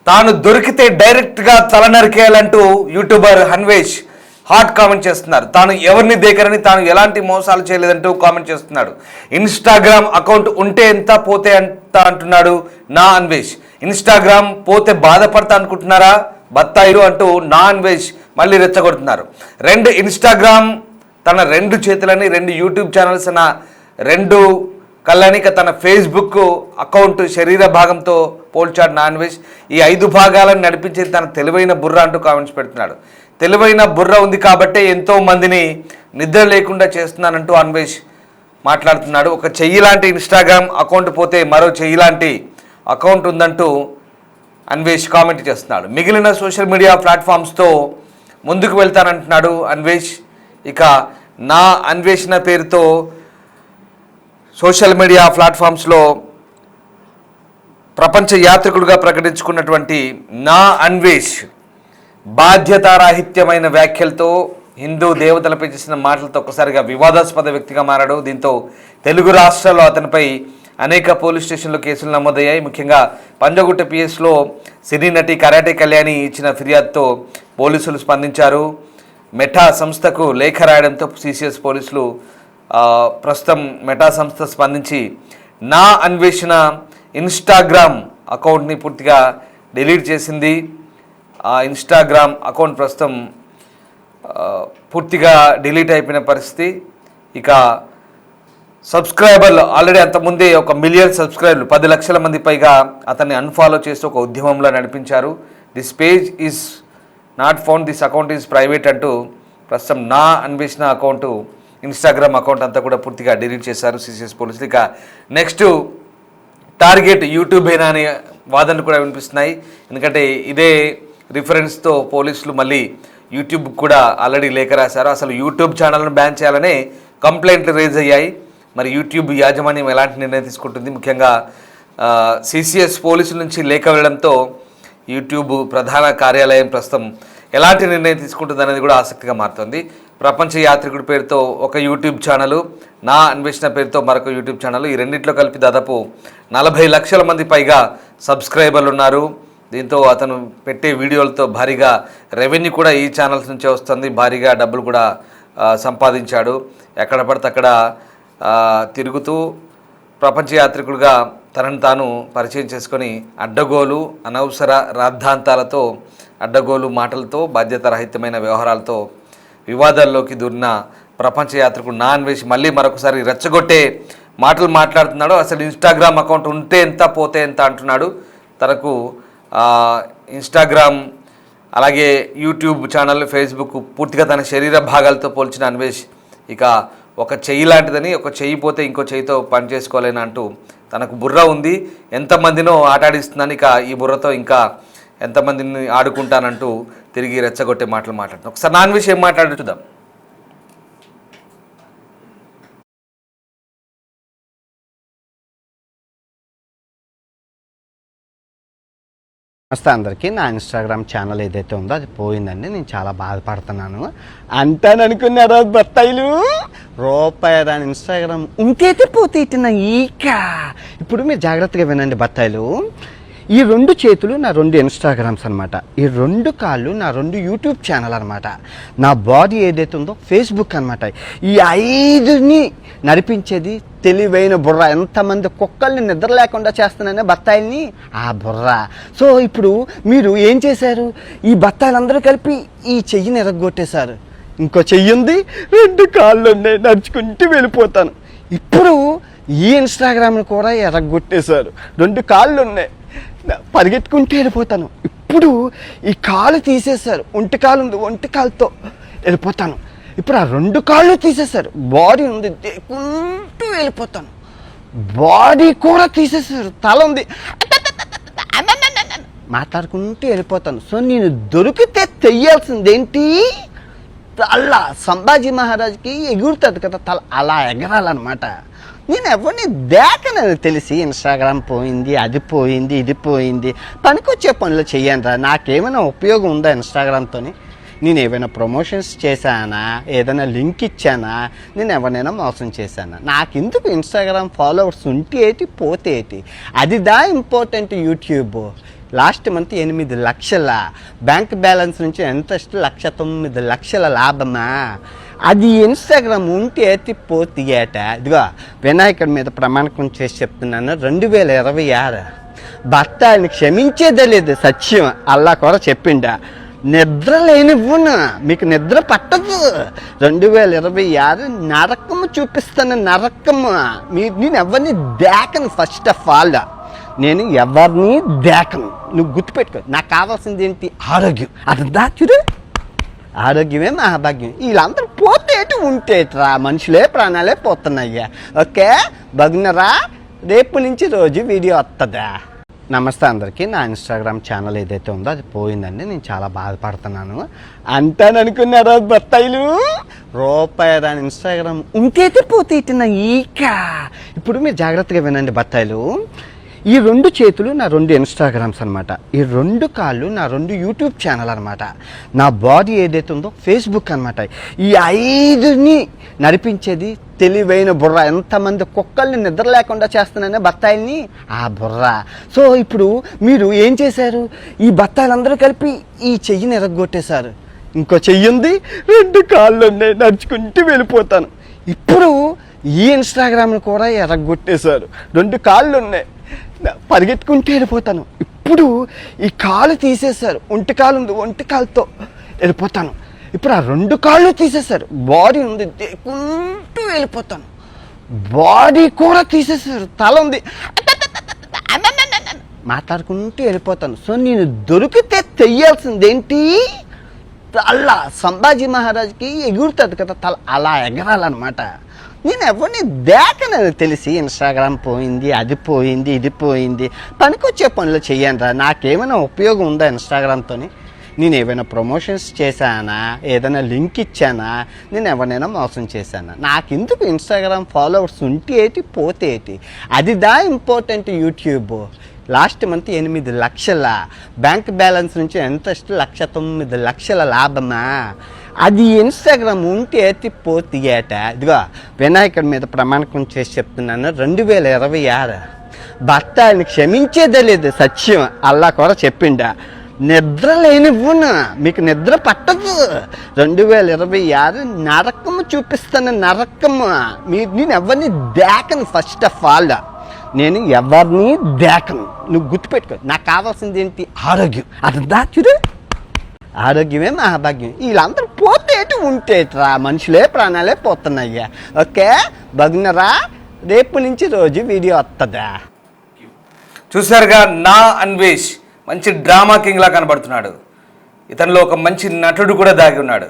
తాను దొరికితే డైరెక్ట్గా తల నరికేయాలంటూ యూట్యూబర్ అన్వేష్ హాట్ కామెంట్ చేస్తున్నారు. తాను ఎవరిని దేకరని, తాను ఎలాంటి మోసాలు చేయలేదంటూ కామెంట్ చేస్తున్నాడు. ఇన్స్టాగ్రామ్ అకౌంట్ ఉంటే ఎంత పోతే ఎంత అంటున్నాడు నా అన్వేష్. ఇన్స్టాగ్రామ్ పోతే బాధపడతా అనుకుంటున్నారా బత్తాయిలు అంటూ నా అన్వేష్ మళ్ళీ రెచ్చగొడుతున్నారు. ఇన్స్టాగ్రామ్ తన 2 చేతులని 2 యూట్యూబ్ ఛానల్స్ అన్న 2 కళ్ళనిక తన ఫేస్బుక్ అకౌంట్ శరీర భాగంతో పోల్చాడు నా అన్వేష్. ఈ 5 భాగాలను నడిపించేది తన తెలివైన బుర్ర అంటూ కామెంట్స్ పెడుతున్నాడు. తెలివైన బుర్ర ఉంది కాబట్టే ఎంతో మందిని నిద్ర లేకుండా చేస్తున్నానంటూ అన్వేష్ మాట్లాడుతున్నాడు. ఒక చెయ్యి లాంటి ఇన్స్టాగ్రామ్ అకౌంట్ పోతే మరో చెయ్యి లాంటి అకౌంట్ ఉందంటూ అన్వేష్ కామెంట్ చేస్తున్నాడు. మిగిలిన సోషల్ మీడియా ప్లాట్ఫామ్స్తో ముందుకు వెళ్తానంటున్నాడు అన్వేష్. ఇక నా అన్వేషణ పేరుతో సోషల్ మీడియా ప్లాట్ఫామ్స్లో ప్రపంచ యాత్రికుడిగా ప్రకటించుకున్నటువంటి నా అన్వేష్ బాధ్యతారాహిత్యమైన వ్యాఖ్యలతో హిందూ దేవతలపై చేసిన మాటలతో ఒక్కసారిగా వివాదాస్పద వ్యక్తిగా మారాడు. దీంతో తెలుగు రాష్ట్రాల్లో అతనిపై అనేక పోలీస్ స్టేషన్లో కేసులు నమోదయ్యాయి. ముఖ్యంగా పంజగుట్ట పిఎస్లో సినీ నటి కరాటే కళ్యాణి ఇచ్చిన ఫిర్యాదుతో పోలీసులు స్పందించారు. మెటా సంస్థకు లేఖ రాయడంతో సిసిఎస్ పోలీసులు ప్రస్తుతం మెటా సంస్థ స్పందించి నా అన్వేషణ ఇన్స్టాగ్రామ్ అకౌంట్ని పూర్తిగా డిలీట్ చేసింది. ఆ ఇన్స్టాగ్రామ్ అకౌంట్ ప్రస్తుతం పూర్తిగా డిలీట్ అయిపోయిన పరిస్థితి. ఇక సబ్స్క్రైబర్లు ఆల్రెడీ అంతకుముందే 1 మిలియన్ సబ్స్క్రైబర్లు 10 లక్షల మంది పైగా అతన్ని అన్ఫాలో చేస్తూ ఒక ఉద్యమంలో నడిపించారు. This page is not found, this account is private అంటూ ప్రస్తుతం నా అన్వేషణ అకౌంటు ఇన్స్టాగ్రామ్ అకౌంట్ అంతా కూడా పూర్తిగా డిలీట్ చేశారు సిసిఎస్ పోలీసులు. ఇక నెక్స్ట్ టార్గెట్ యూట్యూబేనా అనే వాదనలు కూడా వినిపిస్తున్నాయి. ఎందుకంటే ఇదే రిఫరెన్స్తో పోలీసులు మళ్ళీ యూట్యూబ్ కూడా ఆల్రెడీ లేఖ రాశారు. అసలు యూట్యూబ్ ఛానల్ను బ్యాన్ చేయాలనే కంప్లైంట్లు రేజ్ అయ్యాయి. మరి యూట్యూబ్ యాజమాన్యం ఎలాంటి నిర్ణయం తీసుకుంటుంది? ముఖ్యంగా సిసిఎస్ పోలీసుల నుంచి లేఖ వెళ్ళడంతో యూట్యూబ్ ప్రధాన కార్యాలయం ప్రస్తుతం ఎలాంటి నిర్ణయం తీసుకుంటుంది అనేది కూడా ఆసక్తిగా మారుతుంది. ప్రపంచ యాత్రికుడి పేరుతో ఒక యూట్యూబ్ ఛానల్, నా అన్వేషణ పేరుతో మరొక యూట్యూబ్ ఛానల్, ఈ రెండింటిలో కలిపి దాదాపు 40 లక్షల మంది పైగా సబ్స్క్రైబర్లు ఉన్నారు. దీంతో అతను పెట్టే వీడియోలతో భారీగా రెవెన్యూ కూడా ఈ ఛానల్స్ నుంచే వస్తుంది. భారీగా డబ్బులు కూడా సంపాదించాడు. ఎక్కడ పడితే అక్కడ తిరుగుతూ ప్రపంచ యాత్రికుడిగా తనను తాను పరిచయం చేసుకొని అడ్డగోలు, అనవసర రాద్ధాంతాలతో, అడ్డగోలు మాటలతో, బాధ్యతారహితమైన వ్యవహారాలతో వివాదాల్లోకి దూరిన ప్రపంచ యాత్రికుడు నా అన్వేష్ మళ్ళీ మరొకసారి రెచ్చగొట్టే మాటలు మాట్లాడుతున్నాడు. అసలు ఇన్స్టాగ్రామ్ అకౌంట్ ఉంటే ఎంత పోతే ఎంత అంటున్నాడు. తనకు ఇన్స్టాగ్రామ్ అలాగే యూట్యూబ్ ఛానల్, ఫేస్బుక్ పూర్తిగా తన శరీర భాగాలతో పోల్చిన అన్వేష్ ఇక ఒక చెయ్యి లాంటిదని, ఒక చెయ్యి పోతే ఇంకో చెయ్యితో పని చేసుకోలేని అంటూ తనకు బుర్ర ఉంది, ఎంతమందినో ఆటాడిస్తున్నాను, ఇక ఈ బుర్రతో ఇంకా ఎంతమందిని ఆడుకుంటానంటూ తిరిగి రెచ్చగొట్టే మాటలు మాట్లాడుతున్నాను. ఒకసారి నా అన్వేష్ ఏం మాట్లాడి చూద్దాం. నమస్తే అందరికీ. నా ఇన్స్టాగ్రామ్ ఛానల్ ఏదైతే ఉందో అది పోయిందండి. నేను చాలా బాధపడుతున్నాను. అంటాననుకున్నారా బత్తాయిలు? రూపాయి దాని ఇన్స్టాగ్రామ్ ఇంకైతే పోతే ఇట్టిన ఈక. ఇప్పుడు మీరు జాగ్రత్తగా వినండి బత్తాయిలు. ఈ 2 చేతులు నా 2 ఇన్స్టాగ్రామ్స్ అనమాట. ఈ 2 కాళ్ళు నా 2 యూట్యూబ్ ఛానల్ అనమాట. నా బాడీ ఏదైతే ఉందో ఫేస్బుక్ అనమాట. ఈ 5ని నడిపించేది తెలివైన బుర్ర. ఎంతమంది కుక్కల్ని నిద్ర లేకుండా చేస్తున్నానే బత్తాయిల్ని, ఆ బుర్ర. సో ఇప్పుడు మీరు ఏం చేశారు? ఈ బత్తాయిలందరూ కలిపి ఈ చెయ్యిని ఎరగొట్టేశారు. ఇంకో చెయ్యి ఉంది, 2 కాళ్ళు ఉన్నాయి, నడుచుకుంటూ వెళ్ళిపోతాను. ఇప్పుడు ఈ ఇన్స్టాగ్రామ్ని కూడా ఎరగొట్టేశారు. 2 కాళ్ళు ఉన్నాయి, పరిగెత్తుకుంటూ వెళ్ళిపోతాను. ఇప్పుడు ఈ కాలు తీసేశారు, ఒంటి కాలు ఉంది, ఒంటి కాలుతో వెళ్ళిపోతాను. ఇప్పుడు ఆ 2 కాళ్ళు తీసేశారు, బాడీ ఉంది, దేకుంటూ వెళ్ళిపోతాను. బాడీ కూడా తీసేశారు, తల ఉంది, మాట్లాడుకుంటూ వెళ్ళిపోతాను. సో నేను దొరికితే తెయ్యాల్సింది ఏంటి? తల. సంభాజీ మహారాజ్కి ఎగురుతుంది కదా తల, అలా ఎగరాలన్నమాట. నేను ఎవరిని దేకనని తెలిసి ఇన్స్టాగ్రామ్ పోయింది, అది పోయింది, ఇది పోయింది, పనికొచ్చే పనులు చెయ్యను. నాకేమైనా ఉపయోగం ఉందా ఇన్స్టాగ్రామ్తో? నేను ఏమైనా ప్రమోషన్స్ చేశానా, ఏదైనా లింక్ ఇచ్చానా, నేను ఎవరినైనా మోసం చేశానా? నాకెందుకు ఇన్స్టాగ్రామ్ ఫాలోవర్స్ ఉంటే ఏంటి పోతే ఏంటి, అది దా ఇంపార్టెంట్. యూట్యూబ్ లాస్ట్ మంత్ 8 లక్షల బ్యాంక్ బ్యాలెన్స్ నుంచి ఇంట్రెస్ట్ 1,09,00,000 లాభమా. అది ఇన్స్టాగ్రామ్ ఉంటే పోతీయట. ఇదిగో వినాయకుడి మీద ప్రమాణకం చేసి చెప్తున్నాను, 2026 భర్త ఆయన్ని క్షమించేదే లేదు. సత్యం అల్లా కూడా చెప్పిండా. నిద్ర లేనివ్వును, మీకు నిద్ర పట్టదు. 2026 నరకము చూపిస్తాను, నరకము. నేను ఎవరిని దేకను. ఫస్ట్ ఆఫ్ ఆల్ నేను ఎవరిని దేకను. నువ్వు గుర్తుపెట్టుకో. నాకు కావాల్సింది ఏంటి? ఆరోగ్యం. అర్థందా? చూడు, ఆరోగ్యమే మహాభాగ్యం. వీళ్ళందరూ పోతేటి ఉంటేట్రా, మనుషులే ప్రాణాలే పోతున్నాయ్యా. ఓకే బగ్నరా, రేపు నుంచి రోజు వీడియో వస్తుందా. నమస్తే అందరికీ. నా ఇన్స్టాగ్రామ్ ఛానల్ ఏదైతే ఉందో అది పోయిందండి. నేను చాలా బాధపడుతున్నాను. అంటాననుకున్నారా బత్తాయిలు? రూపాయి రాని ఇన్స్టాగ్రామ్ ఉంటేతే పోతే ఇట్టిన ఈక. ఇప్పుడు మీరు జాగ్రత్తగా వినండి బత్తాయిలు. ఈ 2 చేతులు నా 2 ఇన్స్టాగ్రామ్స్ అనమాట. ఈ 2 కాళ్ళు నా 2 యూట్యూబ్ ఛానల్ అనమాట. నా బాడీ ఏదైతే ఉందో ఫేస్బుక్ అనమాట. ఈ 5ని నడిపించేది తెలివైన బుర్ర. ఎంతమంది కుక్కల్ని నిద్ర లేకుండా చేస్తున్నానే బత్తాయిల్ని, ఆ బుర్ర. సో ఇప్పుడు మీరు ఏం చేశారు? ఈ బత్తాయిలందరూ కలిపి ఈ చెయ్యిని ఎరగొట్టేశారు. ఇంకో చెయ్యి ఉంది, 2 కాళ్ళు ఉన్నాయి, నడుచుకుంటూ వెళ్ళిపోతాను. ఇప్పుడు ఈ ఇన్స్టాగ్రామ్ని కూడా ఎరగొట్టేశారు. 2 కాళ్ళు ఉన్నాయి, పరిగెత్తుకుంటూ వెళ్ళిపోతాను. ఇప్పుడు ఈ కాలు తీసేశారు. ఒంటి కాలు ఉంది, ఒంటి కాలుతో వెళ్ళిపోతాను. ఇప్పుడు ఆ 2 కాళ్ళు తీసేశారు. బాడీ ఉంది, దేకుంటూ వెళ్ళిపోతాను. బాడీ కూడా తీసేశారు. తల ఉంది, మాట్లాడుకుంటూ వెళ్ళిపోతాను. సో నేను దొరికితే తెయ్యాల్సిందేంటి? తల. సంభాజీ మహారాజ్కి ఎగురుతుంది కదా తల, అలా ఎగరాలన్నమాట. నేను ఎవరిని దేకనని తెలిసి ఇన్స్టాగ్రామ్ పోయింది, అది పోయింది, ఇది పోయింది. పనికొచ్చే పనులు చెయ్యండి. నాకేమైనా ఉపయోగం ఉందా ఇన్స్టాగ్రామ్తో? నేను ఏమైనా ప్రమోషన్స్ చేశానా? ఏదైనా లింక్ ఇచ్చానా? నేను ఎవరినైనా మోసం చేశానా? నాకెందుకు ఇన్స్టాగ్రామ్ ఫాలోవర్స్ ఉంటే ఏంటి, పోతే ఏంటి? అది ఇంపార్టెంట్. యూట్యూబ్ లాస్ట్ మంత్ 8 లక్షల బ్యాంక్ బ్యాలెన్స్ నుంచి ఇంట్రెస్ట్ 1,09,00,000 లాభమా. అది ఇన్స్టాగ్రామ్ ఉంటే పోతీయట. ఇదిగో వినాయకుడి మీద ప్రమాణకం చేసి చెప్తున్నాను, 2026 భర్త ఆయన్ని క్షమించేదే లేదు. సత్యం అల్లా కూడా చెప్పిండా. నిద్ర లేనివ్వును, మీకు నిద్ర పట్టదు. 2026 నరకము చూపిస్తాను, నరకము. నేను ఎవరిని దేకను. ఫస్ట్ ఆఫ్ ఆల్ నేను ఎవరిని దేకను. నువ్వు గుర్తుపెట్టుకో. నాకు కావాల్సింది ఏంటి? ఆరోగ్యం. అర్థందా? చూడు, ఆరోగ్యమే మహాభాగ్యం. వీళ్ళందరూ పోతేటి ఉంటేట్రా, మనుషులే ప్రాణాలే పోతున్నాయ్యా. ఓకే బగ్నరా, రేపు నుంచి రోజు వీడియో వస్తుందా. చూసారుగా, నా అన్వేష్ మంచి డ్రామా కింగ్లా కనబడుతున్నాడు. ఇతనిలో ఒక మంచి నటుడు కూడా దాగి ఉన్నాడు.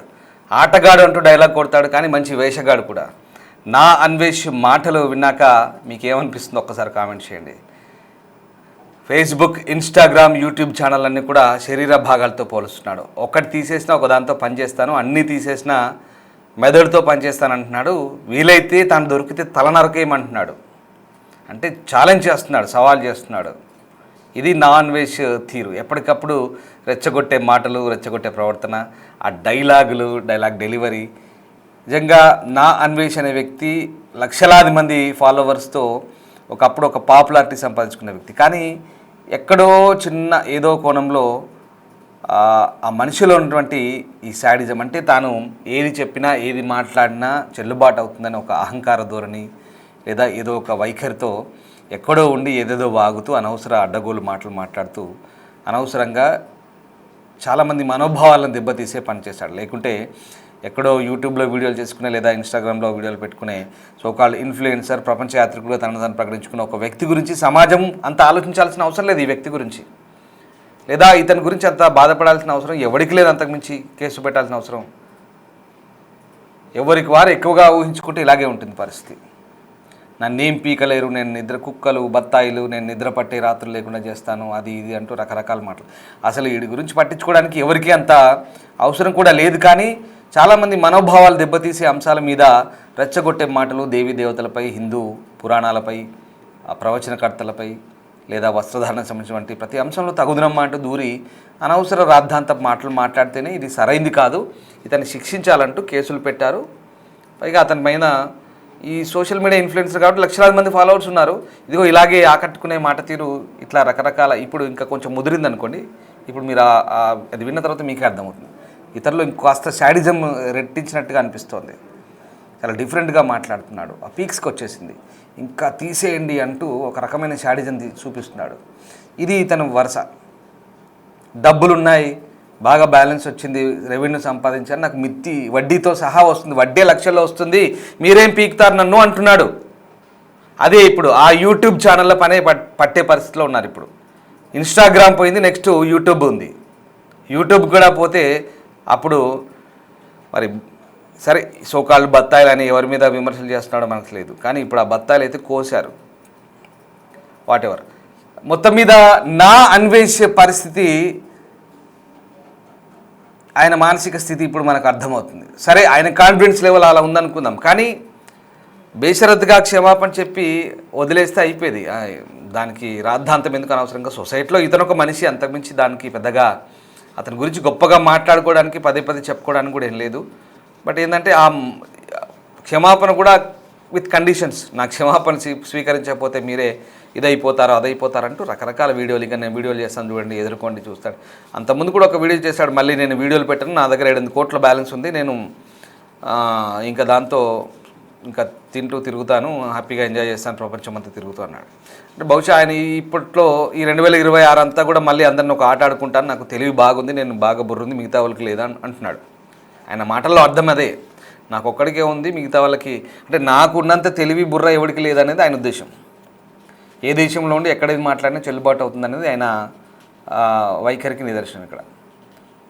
ఆటగాడు అంటూ డైలాగ్ కొడతాడు, కానీ మంచి వేషగాడు కూడా. నా అన్వేష్ మాటలు విన్నాక మీకేమనిపిస్తుందో ఒక్కసారి కామెంట్ చేయండి. ఫేస్బుక్, ఇన్స్టాగ్రామ్, యూట్యూబ్ ఛానల్ అన్నీ కూడా శరీర భాగాలతో పోలుస్తున్నాడు. ఒకటి తీసేసినా ఒక దాంతో పనిచేస్తాను, అన్నీ తీసేసినా మెదడుతో పనిచేస్తాను అంటున్నాడు. వీలైతే తాను దొరికితే తల నరకేయమంటున్నాడు. అంటే ఛాలెంజ్ చేస్తున్నాడు, సవాల్ చేస్తున్నాడు. ఇది నా అన్వేష్ తీరు. ఎప్పటికప్పుడు రెచ్చగొట్టే మాటలు, రెచ్చగొట్టే ప్రవర్తన, ఆ డైలాగులు, డైలాగ్ డెలివరీ. నిజంగా నా అన్వేష్ అనే వ్యక్తి లక్షలాది మంది ఫాలోవర్స్తో ఒకప్పుడు ఒక పాపులారిటీ సంపాదించుకున్న వ్యక్తి. కానీ ఎక్కడో చిన్న ఏదో కోణంలో ఆ మనిషిలో ఉన్నటువంటి ఈ శాడిజం, అంటే తాను ఏది చెప్పినా ఏది మాట్లాడినా చెల్లుబాటు అవుతుందని ఒక అహంకార ధోరణి, లేదా ఏదో ఒక వైఖరితో ఎక్కడో ఉండి ఏదేదో వాగుతూ అనవసర అడ్డగోలు మాటలు మాట్లాడుతూ అనవసరంగా చాలామంది మనోభావాలను దెబ్బతీసే పనిచేశాడు. లేకుంటే ఎక్కడో యూట్యూబ్లో వీడియోలు చేసుకునే, లేదా ఇన్స్టాగ్రామ్లో వీడియోలు పెట్టుకునే సోకాల్డ్ ఇన్ఫ్లుయెన్సర్, ప్రపంచ యాత్రికుడుగా తనను తాను ప్రకటించుకున్న ఒక వ్యక్తి గురించి సమాజం అంత ఆలోచించాల్సిన అవసరం లేదు. ఈ వ్యక్తి గురించి, లేదా ఇతని గురించి అంత బాధపడాల్సిన అవసరం ఎవరికి లేదు. అంతకుమించి కేసు పెట్టాల్సిన అవసరం ఎవరికి వారు ఎక్కువగా ఊహించుకుంటే ఇలాగే ఉంటుంది పరిస్థితి. నన్నేం పీకలేరు, నేను నిద్ర కుక్కలు, బత్తాయిలు, నేను నిద్ర పట్టే రాత్రులు లేకుండా చేస్తాను, అది ఇది అంటూ రకరకాల మాటలు. అసలు వీడి గురించి పట్టించుకోవడానికి ఎవరికి అంత అవసరం కూడా లేదు. కానీ చాలామంది మనోభావాలు దెబ్బతీసే అంశాల మీద రెచ్చగొట్టే మాటలు, దేవీ దేవతలపై, హిందూ పురాణాలపై, ప్రవచనకర్తలపై, లేదా వస్త్రధారణకు సంబంధించిన ప్రతి అంశంలో తగుదనమ్మా అంటూ దూరి అనవసర రాద్ధాంత మాటలు మాట్లాడితేనే ఇది సరైంది కాదు, ఇతన్ని శిక్షించాలంటూ కేసులు పెట్టారు. పైగా అతని పైన ఈ సోషల్ మీడియా ఇన్ఫ్లుయెన్సర్ కాబట్టి లక్షలాది మంది ఫాలోవర్స్ ఉన్నారు. ఇదిగో ఇలాగే ఆకట్టుకునే మాట తీరు ఇట్లా రకరకాల ఇప్పుడు ఇంకా కొంచెం ముదిరింది అనుకోండి, ఇప్పుడు మీరు అది విన్న తర్వాత మీకే అర్థమవుతుంది. ఇతరులు ఇంకాస్త శాడిజం రెట్టించినట్టుగా అనిపిస్తోంది. చాలా డిఫరెంట్గా మాట్లాడుతున్నాడు, ఆ పీక్స్కి వచ్చేసింది. ఇంకా తీసేయండి అంటూ ఒక రకమైన శాడిజం చూపిస్తున్నాడు. ఇది ఇతను వరుస. డబ్బులున్నాయి, బాగా బ్యాలెన్స్ వచ్చింది, రెవెన్యూ సంపాదించాను, నాకు మిత్తి వడ్డీతో సహా వస్తుంది, వడ్డీ లక్షల్లో వస్తుంది, మీరేం పీకుతారు నన్ను అంటున్నాడు. అదే ఇప్పుడు ఆ యూట్యూబ్ ఛానళ్ళ పనే పట్టే పరిస్థితిలో ఉన్నారు. ఇప్పుడు ఇన్స్టాగ్రామ్ పోయింది, నెక్స్ట్ యూట్యూబ్ ఉంది. యూట్యూబ్ కూడా పోతే అప్పుడు మరి సరే సోకాళ్ళు బత్తాయిలు అని ఎవరి మీద విమర్శలు చేస్తున్నాడో మనకు లేదు, కానీ ఇప్పుడు ఆ బత్తాయిలు అయితే కోసారు. వాటెవర్, మొత్తం మీద నా అన్వేష పరిస్థితి, ఆయన మానసిక స్థితి ఇప్పుడు మనకు అర్థమవుతుంది. సరే ఆయన కాన్ఫిడెన్స్ లెవెల్ అలా ఉందనుకుందాం, కానీ బేషరత్తుగా క్షమాపణ చెప్పి వదిలేస్తే అయిపోయేది. దానికి రాద్ధాంతం ఎందుకు అనవసరంగా? సొసైటీలో ఇతను ఒక మనిషి, అంతకుమించి దానికి పెద్దగా అతని గురించి గొప్పగా మాట్లాడుకోవడానికి పదే పదే చెప్పుకోవడానికి కూడా ఏం లేదు. బట్ ఏంటంటే ఆ క్షమాపణ కూడా విత్ కండిషన్స్. నా క్షమాపణ స్వీకరించకపోతే మీరే ఇదైపోతారో అదైపోతారంటూ రకరకాల వీడియోలు, ఇంకా నేను వీడియోలు చేస్తాను చూడండి, ఎదుర్కోండి చూస్తాడు. అంతకుముందు కూడా ఒక వీడియో చేశాడు, మళ్ళీ నేను వీడియోలు పెట్టాను, నా దగ్గర 7 కోట్ల బ్యాలెన్స్ ఉంది, నేను ఇంకా దాంతో ఇంకా తింటూ తిరుగుతాను, హ్యాపీగా ఎంజాయ్ చేస్తాను, ప్రపంచం అంతా తిరుగుతూ అన్నాడు. అంటే బహుశా ఆయన ఇప్పట్లో ఈ 2026 అంతా కూడా మళ్ళీ అందరిని ఒక ఆట ఆడుకుంటాను, నాకు తెలివి బాగుంది, నేను బాగా బుర్రుంది, మిగతా వాళ్ళకి లేదా అంటున్నాడు. ఆయన మాటల్లో అర్థం అదే, నాకు ఒక్కడికే ఉంది, మిగతా వాళ్ళకి అంటే నాకున్నంత తెలివి బుర్ర ఎవరికి లేదనేది ఆయన ఉద్దేశం. ఏ దేశంలో ఉండి ఎక్కడేది మాట్లాడినా చెల్లుబాటు అవుతుంది అనేది ఆయన వైఖరికి నిదర్శనం ఇక్కడ.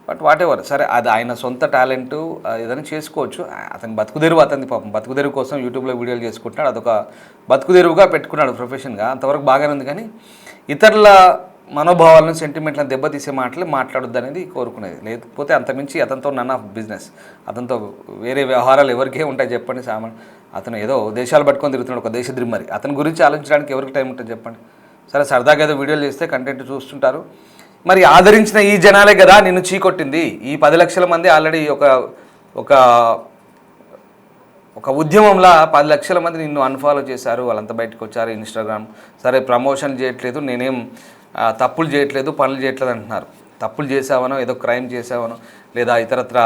బట్ వాట్ ఎవర్, సరే అది ఆయన సొంత టాలెంటు, ఏదైనా చేసుకోవచ్చు. అతని బతుకుదెరువు, అతని పాపం బతుకుదెరువు కోసం యూట్యూబ్లో వీడియోలు చేసుకుంటున్నాడు, అదొక బతుకుదెరువుగా పెట్టుకున్నాడు ప్రొఫెషన్గా, అంతవరకు బాగానే ఉంది. కానీ ఇతరుల మనోభావాలను, సెంటిమెంట్లను దెబ్బతీసే మాటలు మాట్లాడొద్దు అనేది కోరుకునేది. లేకపోతే అంతమించి అతనితో నన్ ఆఫ్ బిజినెస్, అతనితో వేరే వ్యవహారాలు ఎవరికే ఉంటాయి చెప్పండి? అతను ఏదో దేశాలు పట్టుకొని తిరుగుతున్నాడు, ఒక దేశ ద్రిమ్మరి, అతని గురించి ఆలోచించడానికి ఎవరికి టైం ఉంటుంది చెప్పండి? సరే సరదాగా ఏదో వీడియోలు చేస్తే కంటెంట్ చూస్తుంటారు. మరి ఆదరించిన ఈ జనాలే కదా నిన్ను చీకొట్టింది. ఈ 10 లక్షల మంది ఆల్రెడీ ఒక ఉద్యమంలా 10 లక్షల మంది నిన్ను అన్ఫాలో చేశారు, వాళ్ళంతా బయటకు వచ్చారు. ఇన్స్టాగ్రామ్ సరే ప్రమోషన్ చేయట్లేదు, నేనేం తప్పులు చేయట్లేదు, పనులు చేయట్లేదు అంటున్నారు. తప్పులు చేసావనో, ఏదో క్రైమ్ చేసావనో, లేదా ఇతరత్ర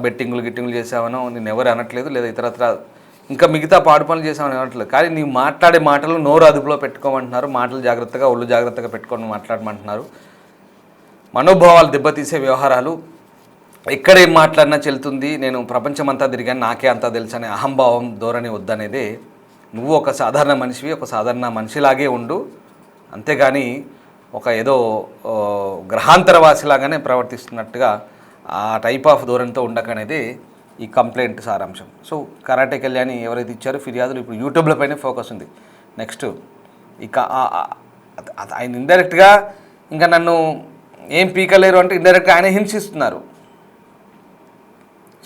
గిట్టింగులు చేసావనో నేను ఎవరు అనట్లేదు, లేదా ఇతరత్ర ఇంకా మిగతా పాడు పనులు చేసామని అనట్లేదు. కానీ నీ మాట్లాడే మాటలు నోరు అదుపులో పెట్టుకోమంటున్నారు, మాటలు జాగ్రత్తగా ఒళ్ళు జాగ్రత్తగా పెట్టుకొని మాట్లాడమంటున్నారు. మనోభావాలు దెబ్బతీసే వ్యవహారాలు, ఎక్కడేం మాట్లాడినా చెల్లుతుంది, నేను ప్రపంచమంతా తిరిగాను, నాకే అంతా తెలుసు అనే అహంభావం ధోరణి వద్దనేదే. నువ్వు ఒక సాధారణ మనిషివి, ఒక సాధారణ మనిషిలాగే ఉండు, అంతేగాని ఒక ఏదో గ్రహాంతరవాసిలాగానే ప్రవర్తిస్తున్నట్టుగా ఆ టైప్ ఆఫ్ ధోరణితో ఉండకనేది ఈ కంప్లైంట్ సారాంశం. సో కరాటే కళ్యాణి ఎవరైతే ఇచ్చారో ఫిర్యాదులు ఇప్పుడు యూట్యూబ్లపైనే ఫోకస్ ఉంది. నెక్స్ట్ ఇక ఆయన ఇండైరెక్ట్గా ఇంకా నన్ను ఏం పీకలేరు అంటే ఇండైరెక్ట్గా ఆయన హింసిస్తున్నారు.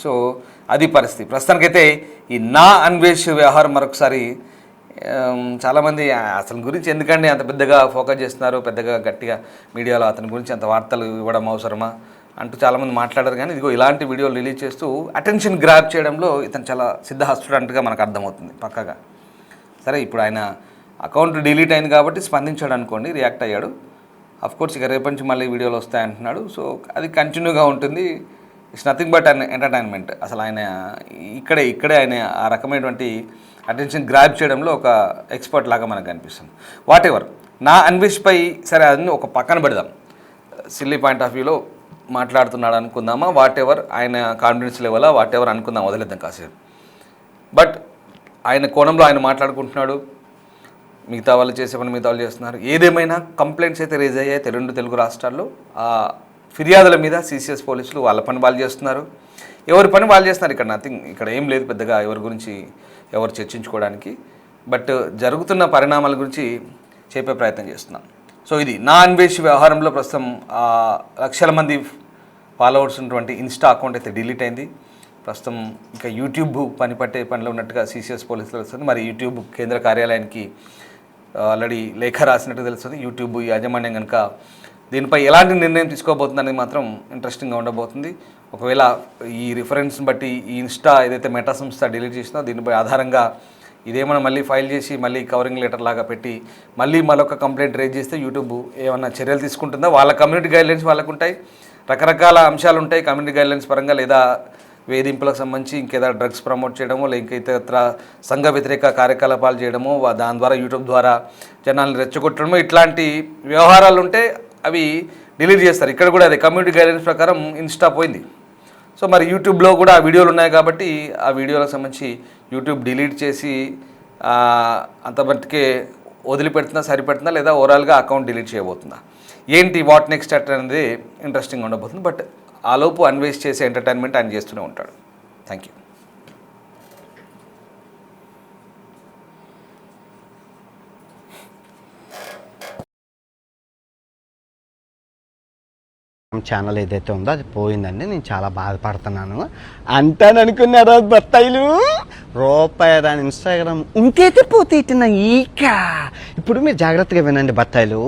సో అది పరిస్థితి ప్రస్తుతానికైతే. ఈ నా అన్వేష్ వ్యవహారం మరొకసారి చాలామంది అతని గురించి ఎందుకండి అంత పెద్దగా ఫోకస్ చేస్తున్నారు, పెద్దగా గట్టిగా మీడియాలో అతని గురించి అంత వార్తలు ఇవ్వడం అవసరమా అంటూ చాలామంది మాట్లాడారు. కానీ ఇదిగో ఇలాంటి వీడియోలు రిలీజ్ చేస్తూ అటెన్షన్ గ్రాప్ చేయడంలో ఇతను చాలా సిద్ధహస్తుడంటగా మనకు అర్థమవుతుంది పక్కగా. సరే ఇప్పుడు ఆయన అకౌంట్ డిలీట్ అయింది కాబట్టి స్పందించాడు అనుకోండి, రియాక్ట్ అయ్యాడు. అఫ్కోర్స్ ఇక రేపటి నుంచి మళ్ళీ వీడియోలు వస్తాయంటున్నాడు. సో అది కంటిన్యూగా ఉంటుంది. It's nothing but an entertainment. అసలు ఆయన ఇక్కడే ఆయన ఆ రకమైనటువంటి అటెన్షన్ గ్రాప్ చేయడంలో ఒక ఎక్స్పర్ట్ లాగా మనకు అనిపిస్తుంది. వాట్ ఎవర్, నా అన్వేష్పై సరే అదని ఒక పక్కన పెడదాం, సిల్లీ పాయింట్ ఆఫ్ వ్యూలో మాట్లాడుతున్నాడు అనుకుందామా, వాట్ ఎవర్ ఆయన కాన్ఫిడెన్స్ లెవెలా వాట్ ఎవర్ అనుకుందాం, వదిలేద్దాం కాసేపు. బట్ ఆయన కోణంలో ఆయన మాట్లాడుకుంటున్నాడు, మిగతా వాళ్ళు చేసే పని మిగతా వాళ్ళు చేస్తున్నారు. ఏదేమైనా కంప్లైంట్స్ అయితే రేజ్ అయ్యాయి 2 తెలుగు రాష్ట్రాల్లో. ఆ ఫిర్యాదుల మీద సిసిఎస్ పోలీసులు వాళ్ళ పని వాళ్ళు చేస్తున్నారు, ఎవరి పని వాళ్ళు చేస్తున్నారు. ఇక్కడ నథింగ్, ఇక్కడ ఏం లేదు పెద్దగా ఎవరి గురించి ఎవరు చర్చించుకోవడానికి. బట్ జరుగుతున్న పరిణామాల గురించి చెప్పే ప్రయత్నం చేస్తున్నాం. సో ఇది నా అన్వేష్ వ్యవహారంలో ప్రస్తుతం లక్షల మంది ఫాలోవర్స్ ఉన్నటువంటి ఇన్స్టా అకౌంట్ అయితే డిలీట్ అయింది. ప్రస్తుతం ఇంకా యూట్యూబ్ పట్టే పనిలో ఉన్నట్టుగా సిసిఎస్ పోలీసులు తెలుస్తుంది. మరి యూట్యూబ్ కేంద్ర కార్యాలయానికి ఆల్రెడీ లేఖ రాసినట్టు తెలుస్తుంది. యూట్యూబ్ యాజమాన్యం కనుక దీనిపై ఎలాంటి నిర్ణయం తీసుకోబోతుంది అనేది మాత్రం ఇంట్రెస్టింగ్గా ఉండబోతుంది. ఒకవేళ ఈ రిఫరెన్స్ని బట్టి ఈ ఇన్స్టా ఏదైతే మెటా సంస్థ డిలీట్ చేసిందో దీనిపై ఆధారంగా ఇదేమైనా మళ్ళీ ఫైల్ చేసి మళ్ళీ కవరింగ్ లెటర్ లాగా పెట్టి మళ్ళీ మరొక కంప్లైంట్ రేజ్ చేస్తే యూట్యూబ్ ఏమన్నా చర్యలు తీసుకుంటుందా? వాళ్ళ కమ్యూనిటీ గైడ్లైన్స్ వాళ్ళకు ఉంటాయి, రకరకాల అంశాలు ఉంటాయి కమ్యూనిటీ గైడ్లైన్స్ పరంగా, లేదా వేధింపులకు సంబంధించి ఇంకేదైనా డ్రగ్స్ ప్రమోట్ చేయడమో లేక ఇతర సంఘ వ్యతిరేక కార్యకలాపాలు చేయడమో దాని ద్వారా యూట్యూబ్ ద్వారా జనాలను రెచ్చగొట్టడమో ఇట్లాంటి వ్యవహారాలు ఉంటే అవి డిలీట్ చేస్తారు. ఇక్కడ కూడా అదే కమ్యూనిటీ గైడ్లైన్స్ ప్రకారం ఇన్స్టా పోయింది. సో మరి యూట్యూబ్లో కూడా ఆ వీడియోలు ఉన్నాయి కాబట్టి ఆ వీడియోలకు సంబంధించి యూట్యూబ్ డిలీట్ చేసి అంత మట్టుకే వదిలిపెడుతుందా, సరిపెడుతుందా, లేదా ఓవరాల్గా అకౌంట్ డిలీట్ చేయబోతుందా, ఏంటి వాట్ నెక్స్ట్ అనేది ఇంట్రెస్టింగ్ ఉండబోతుంది. బట్ ఆలోపు అన్వేష్ చేసే ఎంటర్టైన్మెంట్ ఆయన చేస్తూనే ఉంటాడు. Thank you. ఛానల్ ఏదైతే ఉందో అది పోయిందండి. నేను చాలా బాధపడుతున్నాను. అంటాననుకున్నారా బత్తాయిలు? రూపాయి రాని ఇన్స్టాగ్రామ్ ఇంకైతే పోతే ఇట్టిన ఈక. ఇప్పుడు మీరు జాగ్రత్తగా వినండి బత్తాయిలు.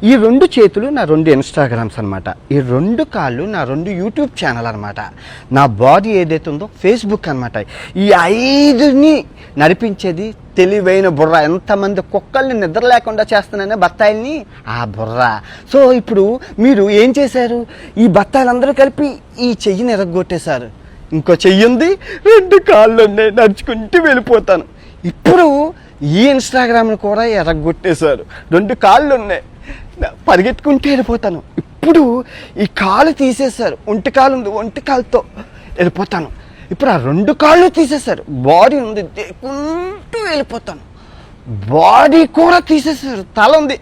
ఈ 2 చేతులు నా 2 ఇన్స్టాగ్రామ్స్ అనమాట. ఈ 2 కాళ్ళు నా 2 యూట్యూబ్ ఛానల్ అనమాట. నా బాడీ ఏదైతే ఉందో ఫేస్బుక్ అనమాట. ఈ 5ని నడిపించేది తెలివైన బుర్ర. ఎంతమంది కుక్కల్ని నిద్ర లేకుండా చేస్తున్నానే బత్తాయిల్ని, ఆ బుర్ర. సో ఇప్పుడు మీరు ఏం చేశారు? ఈ బత్తాయిలందరూ కలిపి ఈ చెయ్యిని ఎరగొట్టేశారు. ఇంకో చెయ్యి ఉంది, 2 కాళ్ళు ఉన్నాయి, నడుచుకుంటూ వెళ్ళిపోతాను. ఇప్పుడు ఈ ఇన్స్టాగ్రామ్ని కూడా ఎరగొట్టేశారు. 2 కాళ్ళు ఉన్నాయి, పరిగెత్తుకుంటూ వెళ్ళిపోతాను. ఇప్పుడు ఈ కాలు తీసేశారు, ఒంటి కాలు ఉంది, ఒంటి కాలుతో వెళ్ళిపోతాను. ఇప్పుడు ఆ 2 కాళ్ళు తీసేశారు, బాడీ ఉంది, దేకుంటూ వెళ్ళిపోతాను. బాడీ కూడా తీసేశారు, తల ఉంది,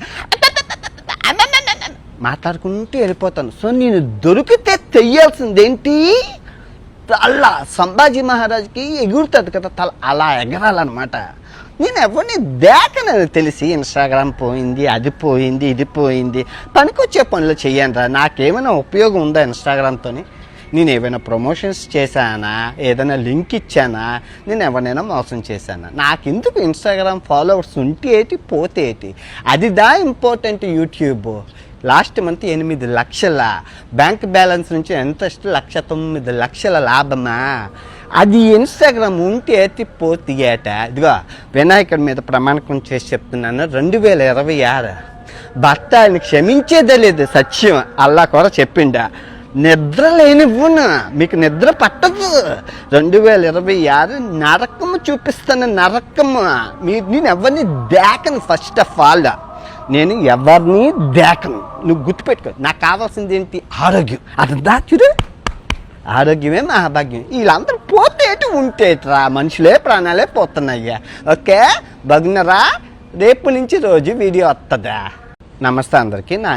మాట్లాడుకుంటూ వెళ్ళిపోతాను. సో నేను దొరికితే తెయ్యాల్సిందేంటి? తల. సంభాజీ మహారాజ్కి ఎగురుతుంది కదా తల, అలా ఎగరాలన్నమాట. నేను ఎవరిని దేకనని తెలిసి ఇన్స్టాగ్రామ్ పోయింది, అది పోయింది, ఇది పోయింది. పనికొచ్చే పనులు చెయ్యండి. నాకేమైనా ఉపయోగం ఉందా ఇన్స్టాగ్రామ్తో? నేను ఏమైనా ప్రమోషన్స్ చేశానా, ఏదైనా లింక్ ఇచ్చానా, నేను ఎవరినైనా మోసం చేశానా? నాకెందుకు ఇన్స్టాగ్రామ్ ఫాలోవర్స్ ఉంటే ఏంటి, పోతే ఏంటి? అదిదా ఇంపార్టెంట్. యూట్యూబ్ లాస్ట్ మంత్ 8 లక్షల బ్యాంక్ బ్యాలెన్స్ నుంచి ఎంత 1,09,00,000 లాభమా? అది ఇన్స్టాగ్రామ్ ఉంటే ఎత్తి పోతే ఏట. ఇదిగో వినాయకుడి మీద ప్రమాణకం చేసి చెప్తున్నాను, 2026 భర్త ఆయన క్షమించేదే లేదు. సత్యం అల్లా కూడా చెప్పిండా. నిద్ర లేనివ్వను, మీకు నిద్ర పట్టదు. 2026 నరకము చూపిస్తాను, నరకము. నేను ఎవరిని దేకను. ఫస్ట్ ఆఫ్ ఆల్ నేను ఎవరిని దేకను. నువ్వు గుర్తుపెట్టుకో. నాకు కావాల్సింది ఏంటి? ఆరోగ్యం. అది దాచుడు, ఆరోగ్యమే మహాభాగ్యం. వీళ్ళందరూ పోతే ఉంటేట్రా, మనుషులే ప్రాణాలే పోతున్నాయ్యా. ఓకే బగ్నరా, రేపు నుంచి రోజు వీడియో వస్తుందా? నమస్తే అందరికీ. నా